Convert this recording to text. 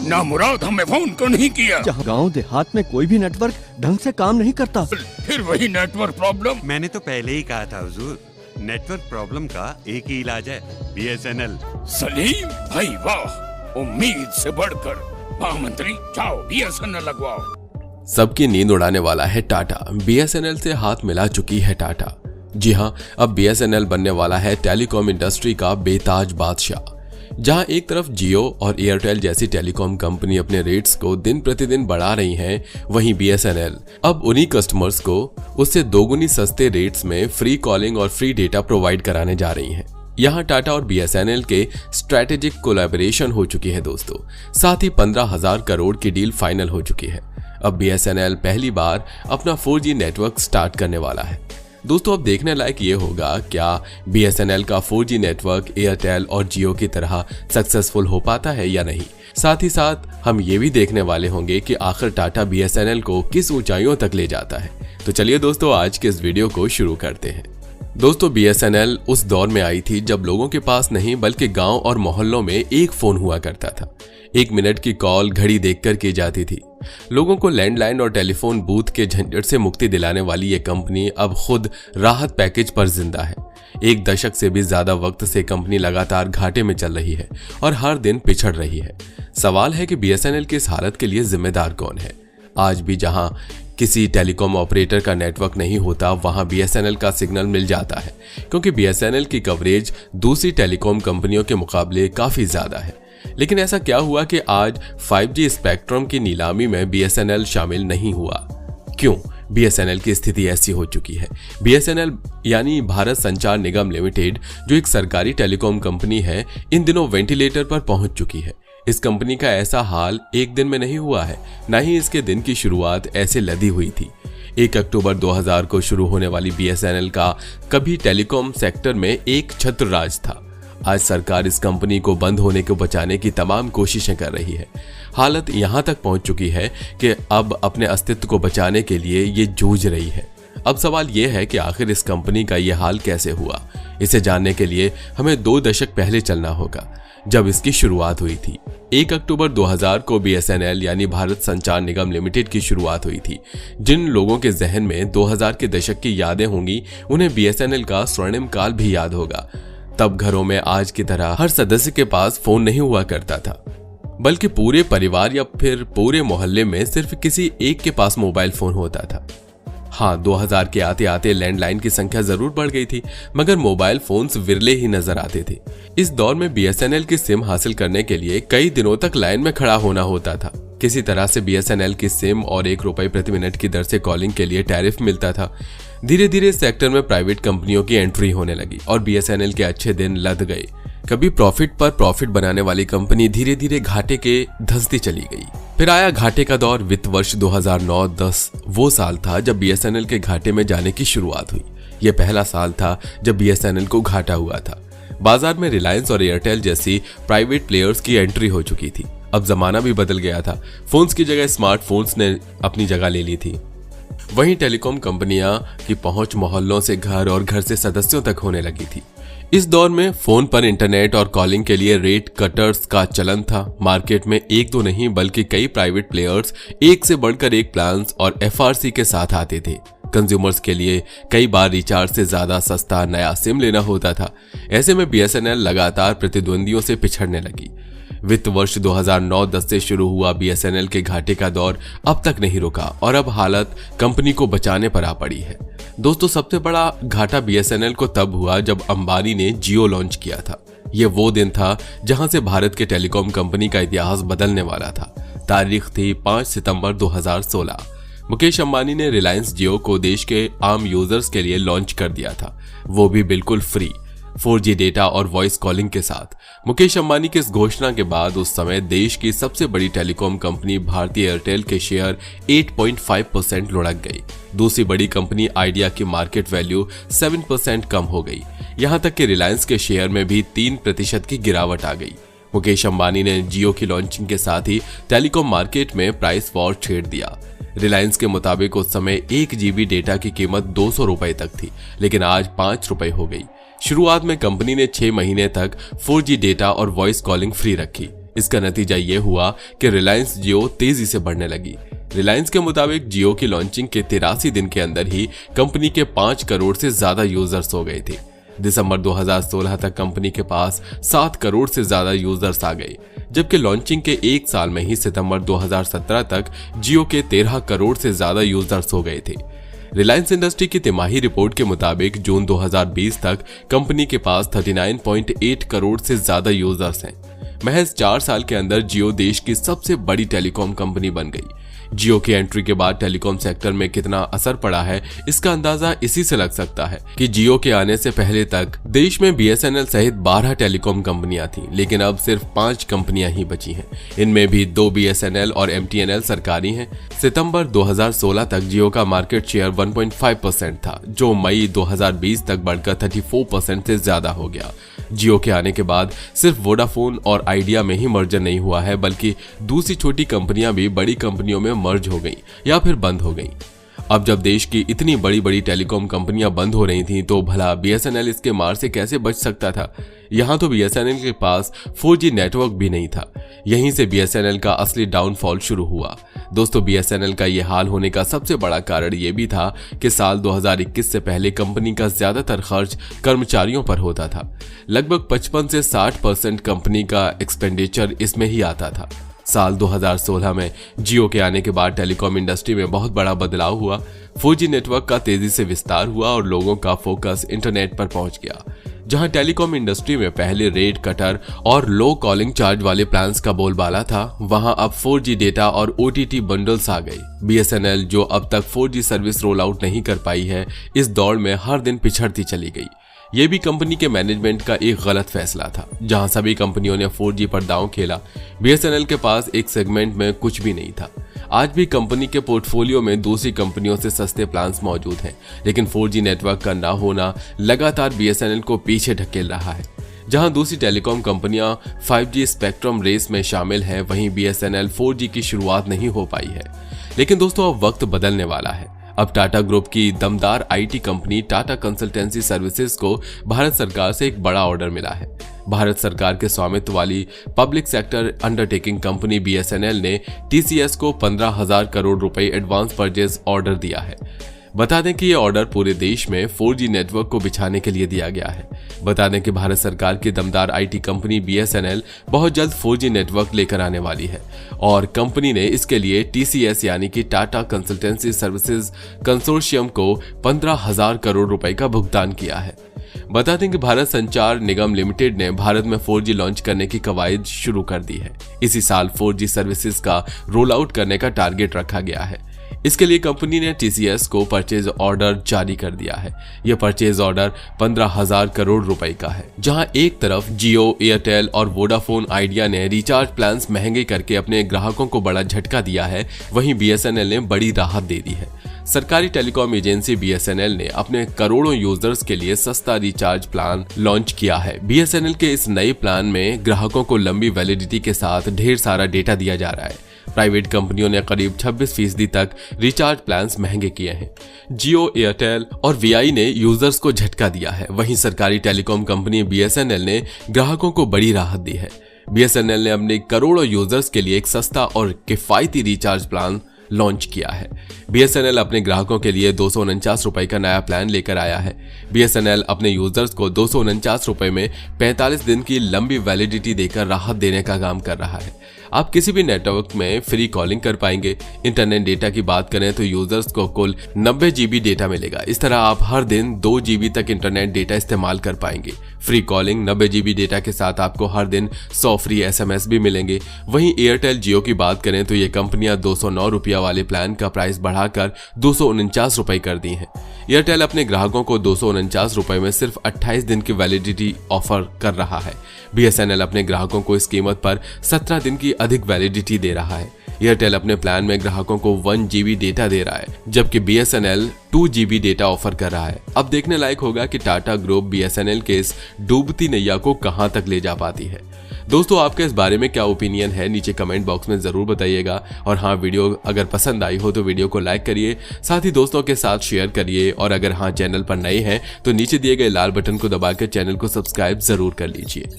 ना मुराद हमें फोन को नहीं किया। जहाँ गांव देहात में कोई भी नेटवर्क ढंग से काम नहीं करता। फिर वही नेटवर्क प्रॉब्लम। मैंने तो पहले ही कहा था हुजूर, नेटवर्क प्रॉब्लम का एक ही इलाज है, BSNL। सलीम भाई वाह, उम्मीद से बढ़कर। महामंत्री जाओ BSNL लगवाओ। सबकी नींद उड़ाने वाला है टाटा। BSNL से हाथ मिला चुकी है टाटा। जी हां, अब BSNL बनने वाला है टेलीकॉम इंडस्ट्री का बेताज बादशाह। जहां एक तरफ जियो और एयरटेल जैसी टेलीकॉम कंपनी अपने रेट्स को दिन प्रतिदिन बढ़ा रही हैं, वहीं BSNL अब उन्हीं कस्टमर्स को उससे दोगुनी सस्ते रेट्स में फ्री कॉलिंग और फ्री डेटा प्रोवाइड कराने जा रही हैं। यहां टाटा और BSNL के स्ट्रेटेजिक कोलैबोरेशन हो चुकी है दोस्तों। साथ ही 15,000 करोड़ की डील फाइनल हो चुकी है। अब BSNL पहली बार अपना 4G नेटवर्क स्टार्ट करने वाला है। दोस्तों अब देखने लायक ये होगा क्या BSNL का 4G नेटवर्क एयरटेल और जियो की तरह सक्सेसफुल हो पाता है या नहीं। साथ ही साथ हम ये भी देखने वाले होंगे कि आखिर टाटा BSNL को किस ऊंचाइयों तक ले जाता है। तो चलिए दोस्तों आज के इस वीडियो को शुरू करते हैं। दोस्तों BSNL उस दौर में आई थी जब लोगों के पास नहीं बल्कि गांव और मोहल्लों में एक फोन हुआ करता था। 1 मिनट की कॉल घड़ी देखकर की जाती थी। लोगों को लैंडलाइन और टेलीफोन बूथ के झंझट से मुक्ति दिलाने वाली ये कंपनी अब खुद राहत पैकेज पर जिंदा है। 1 दशक से भी ज्यादा वक्त से कंपनी लगातार घाटे में चल रही है और हर दिन पिछड़ रही है। सवाल है कि BSNL की इस हालत के लिए जिम्मेदार कौन है। आज भी जहां किसी टेलीकॉम ऑपरेटर का नेटवर्क नहीं होता वहां BSNL का सिग्नल मिल जाता है, क्योंकि BSNL की कवरेज दूसरी टेलीकॉम कंपनियों के मुकाबले काफी ज्यादा है। लेकिन ऐसा क्या हुआ कि आज 5G स्पेक्ट्रम की नीलामी में BSNL शामिल नहीं हुआ? क्यों BSNL की स्थिति ऐसी हो चुकी है? BSNL यानी भारत संचार निगम लिमिटेड, जो एक सरकारी टेलीकॉम कंपनी है, इन दिनों वेंटिलेटर पर पहुंच चुकी है। इस कंपनी का ऐसा हाल एक दिन में नहीं हुआ है, न ही इसके दिन की शुरुआत ऐसे लदी हुई थी। 1 अक्टूबर 2000 को शुरू होने वाली BSNL का कभी टेलीकॉम सेक्टर में एक छत्र राज था। आज सरकार इस कंपनी को बंद होने को बचाने की तमाम कोशिशें कर रही है। हालत यहां तक पहुंच चुकी है कि अब अपने अस्तित्व को बचाने के लिए ये जूझ रही है। अब सवाल यह है कि आखिर इस कंपनी का यह हाल कैसे हुआ। इसे जानने के लिए हमें 2 दशक पहले चलना होगा, जब इसकी शुरुआत हुई थी। 1 अक्टूबर 2000 को BSNL यानी भारत संचार निगम लिमिटेड की शुरुआत हुई थी। जिन लोगों के जहन में 2000 के दशक की यादें होंगी, उन्हें BSNL का स्वर्णिम काल भी याद होगा। तब घरों में आज की तरह हर सदस्य के पास फोन नहीं हुआ करता था, बल्कि पूरे परिवार या फिर पूरे मोहल्ले में सिर्फ किसी एक के पास मोबाइल फोन होता था। हाँ, 2000 के आते आते लैंडलाइन की संख्या जरूर बढ़ गई थी, मगर मोबाइल फोन्स विरले ही नजर आते थे। इस दौर में BSNL की सिम हासिल करने के लिए कई दिनों तक लाइन में खड़ा होना होता था। किसी तरह से BSNL की सिम और 1 रुपए प्रति मिनट की दर से कॉलिंग के लिए टैरिफ मिलता था। धीरे धीरे इस सेक्टर में प्राइवेट कंपनियों की एंट्री होने लगी और BSNL के अच्छे दिन लद गए। कभी प्रॉफिट पर प्रॉफिट बनाने वाली कंपनी धीरे धीरे घाटे के धंसती चली गई। फिर आया घाटे का दौर। वित्त वर्ष 2009-10 वो साल था जब BSNL के घाटे में जाने की शुरुआत हुई। यह पहला साल था जब BSNL को घाटा हुआ था। बाजार में रिलायंस और एयरटेल जैसी प्राइवेट प्लेयर्स की एंट्री हो चुकी थी। अब जमाना भी बदल गया था। फोन्स की जगह स्मार्टफोन्स ने अपनी जगह ले ली थी। वहीं टेलीकॉम कंपनियां की पहुंच मोहल्लों से घर और घर से सदस्यों तक होने लगी थी। इस दौर में फोन पर इंटरनेट और कॉलिंग के लिए रेट कटर्स का चलन था। मार्केट में एक दो नहीं बल्कि कई प्राइवेट प्लेयर्स एक से बढ़कर एक प्लान्स और FRC के साथ आते थे। कंज्यूमर्स के लिए कई बार रिचार्ज से ज्यादा सस्ता नया सिम लेना होता था। ऐसे में BSNL लगातार प्रतिद्वंदियों से पिछड़ने लगी। वित्त वर्ष 2009-10 से शुरू हुआ BSNL के घाटे का दौर अब तक नहीं रुका और अब हालत कंपनी को बचाने पर आ पड़ी है। दोस्तों सबसे बड़ा घाटा BSNL को तब हुआ जब अंबानी ने जियो लॉन्च किया था। ये वो दिन था जहां से भारत के टेलीकॉम कंपनी का इतिहास बदलने वाला था। तारीख थी 5 सितंबर 2016। मुकेश अंबानी ने रिलायंस जियो को देश के आम यूजर्स के लिए लॉन्च कर दिया था, वो भी बिल्कुल फ्री 4G डेटा और वॉइस कॉलिंग के साथ। मुकेश अंबानी की इस घोषणा के बाद उस समय देश की सबसे बड़ी टेलीकॉम कंपनी भारतीय एयरटेल के शेयर 8.5% लुढ़क गई। दूसरी बड़ी कंपनी आइडिया की मार्केट वैल्यू 7% कम हो गई। यहां तक कि रिलायंस के शेयर में भी 3% की गिरावट आ गई। मुकेश अंबानी ने जियो की लॉन्चिंग के साथ ही टेलीकॉम मार्केट में प्राइस वॉर छेड़ दिया। रिलायंस के मुताबिक उस समय 1 GB डेटा की कीमत 200 रुपए तक थी, लेकिन आज 5 रुपए हो गई। शुरुआत में कंपनी ने 6 महीने तक 4G डेटा और वॉइस कॉलिंग फ्री रखी। इसका नतीजा ये हुआ कि रिलायंस जियो तेजी से बढ़ने लगी। रिलायंस के मुताबिक जियो की लॉन्चिंग के 83 दिन के अंदर ही कंपनी के 5 करोड़ से ज्यादा यूजर्स हो गए थे। दिसंबर 2016 तक कंपनी के पास 7 करोड़ से ज्यादा यूजर्स आ गए, जबकि लॉन्चिंग के 1 साल में ही सितंबर 2017 तक जियो के 13 करोड़ से ज्यादा यूजर्स हो गए थे। रिलायंस इंडस्ट्री की तिमाही रिपोर्ट के मुताबिक जून 2020 तक कंपनी के पास 39.8 करोड़ से ज्यादा यूजर्स हैं। महज 4 साल के अंदर जियो देश की सबसे बड़ी टेलीकॉम कंपनी बन गई। जियो की एंट्री के बाद टेलीकॉम सेक्टर में कितना असर पड़ा है, इसका अंदाजा इसी से लग सकता है कि जियो के आने से पहले तक देश में BSNL सहित 12 टेलीकॉम कंपनियां थीं, लेकिन अब सिर्फ 5 कंपनियां ही बची हैं। इनमें भी 2 BSNL और MTNL सरकारी हैं। सितंबर 2016 तक जियो का मार्केट शेयर 1.5% था, जो मई 2020 तक बढ़कर 34% से ज्यादा हो गया। जियो के आने के बाद सिर्फ वोडाफोन और आइडिया में ही मर्जर नहीं हुआ है, बल्कि दूसरी छोटी कंपनियां भी बड़ी कंपनियों में मर्ज हो गई या फिर बंद हो गई। अब जब देश की इतनी बड़ी बड़ी टेलीकॉम कंपनियां बंद हो रही थीं, तो भला BSNL इसके मार से कैसे बच सकता था? यहां तो BSNL के पास 4G नेटवर्क भी नहीं था। यहीं से BSNL का असली डाउनफॉल शुरू हुआ। दोस्तों, BSNL का यह हाल होने का सबसे बड़ा कारण यह भी था कि साल 2021 से पहले कंपनी का ज्यादातर खर्च कर्मचारियों पर होता था। लगभग 55 से 60% कंपनी का एक्सपेंडिचर इसमें ही आता था। साल 2016 में जियो के आने के बाद टेलीकॉम इंडस्ट्री में बहुत बड़ा बदलाव हुआ। 4G नेटवर्क का तेजी से विस्तार हुआ और लोगों का फोकस इंटरनेट पर पहुंच गया। जहां टेलीकॉम इंडस्ट्री में पहले रेट कटर और लो कॉलिंग चार्ज वाले प्लान्स का बोलबाला था, वहां अब 4G डेटा और OTT बंडल्स आ गए। BSNL, जो अब तक 4G सर्विस रोल आउट नहीं कर पाई है, इस दौड़ में हर दिन पिछड़ती चली गई। यह भी कंपनी के मैनेजमेंट का एक गलत फैसला था। जहां सभी कंपनियों ने 4G पर दांव खेला, BSNL के पास एक सेगमेंट में कुछ भी नहीं था। आज भी कंपनी के पोर्टफोलियो में दूसरी कंपनियों से सस्ते प्लान्स मौजूद हैं, लेकिन 4G नेटवर्क का ना होना लगातार BSNL को पीछे ढकेल रहा है। जहां दूसरी टेलीकॉम कंपनियां 5G स्पेक्ट्रम रेस में शामिल हैं, वहीं BSNL 4G की शुरुआत नहीं हो पाई है। लेकिन दोस्तों, अब वक्त बदलने वाला है। अब टाटा ग्रुप की दमदार IT company Tata consultancy services को भारत सरकार से एक बड़ा ऑर्डर मिला है। भारत सरकार के स्वामित्व वाली public sector undertaking company BSNL ने TCS को 15,000 करोड़ रुपए एडवांस परचेज ऑर्डर दिया है। बता दें कि यह ऑर्डर पूरे देश में 4G नेटवर्क को बिछाने के लिए दिया गया है। बता दें कि भारत सरकार की दमदार IT कंपनी BSNL बहुत जल्द 4G नेटवर्क लेकर आने वाली है और कंपनी ने इसके लिए TCS यानी कि टाटा कंसल्टेंसी सर्विसेज कंसोर्शियम को 15,000 करोड़ रुपए का भुगतान किया है। बता दें कि भारत संचार निगम लिमिटेड ने भारत में 4G लॉन्च करने की कवायद शुरू कर दी है। इसी साल 4G सर्विसेज का रोल आउट करने का टारगेट रखा गया है। इसके लिए कंपनी ने TCS को परचेज ऑर्डर जारी कर दिया है। यह परचेज ऑर्डर 15,000 करोड़ रुपए का है। जहां एक तरफ जियो, एयरटेल और वोडाफोन आइडिया ने रिचार्ज प्लान्स महंगे करके अपने ग्राहकों को बड़ा झटका दिया है, वहीं BSNL ने बड़ी राहत दे दी है। सरकारी टेलीकॉम एजेंसी BSNL ने अपने करोड़ों यूजर्स के लिए सस्ता रिचार्ज प्लान लॉन्च किया है। BSNL के इस नए प्लान में ग्राहकों को लंबी वैलिडिटी के साथ ढेर सारा डेटा दिया जा रहा है। प्राइवेट कंपनियों ने करीब 26% तक रिचार्ज प्लान्स महंगे किए हैं। जियो, एयरटेल और VI ने यूजर्स को झटका दिया है। वहीं सरकारी टेलीकॉम कंपनी BSNL ने ग्राहकों को बड़ी राहत दी है। BSNL ने अपने करोड़ों यूजर्स के लिए एक सस्ता और किफायती रिचार्ज प्लान लॉन्च किया है। BSNL अपने ग्राहकों के लिए 249 रुपए का नया प्लान लेकर आया है। BSNL अपने यूजर्स को 249 रुपए में 45 दिन की लंबी वैलिडिटी देकर राहत देने का काम कर रहा है। आप किसी भी नेटवर्क में फ्री कॉलिंग कर पाएंगे। इंटरनेट डेटा की बात करें तो यूजर्स को कुल 90 GB डेटा मिलेगा। इस तरह आप हर दिन 2 GB तक इंटरनेट डेटा इस्तेमाल कर पाएंगे। फ्री कॉलिंग, 90 GB डेटा के साथ आपको हर दिन 100 फ्री SMS भी मिलेंगे। वहीं एयरटेल, जियो की बात करें तो ये कंपनियां 209 रुपया वाले प्लान का प्राइस बढ़ाकर 249 रुपए कर दी है। एयरटेल अपने ग्राहकों को 249 रुपए में सिर्फ 28 दिन की वैलिडिटी ऑफर कर रहा है। BSNL अपने ग्राहकों को इस कीमत पर 17 दिन की अधिक वैलिडिटी दे रहा है। एयरटेल अपने प्लान में ग्राहकों को 1 GB डेटा दे रहा है, जबकि BSNL 2 GB डेटा ऑफर कर रहा है। अब देखने लायक होगा कि टाटा ग्रुप BSNL के इस डूबती नैया को कहां तक ले जा पाती है। दोस्तों, आपका इस बारे में क्या ओपिनियन है, नीचे कमेंट बॉक्स में जरूर बताइएगा। और हाँ, वीडियो अगर पसंद आई हो तो वीडियो को लाइक करिए, साथ ही दोस्तों के साथ शेयर करिए। और अगर हाँ, चैनल पर नए हैं तो नीचे दिए गए लाल बटन को दबाकर चैनल को सब्सक्राइब जरूर कर लीजिए।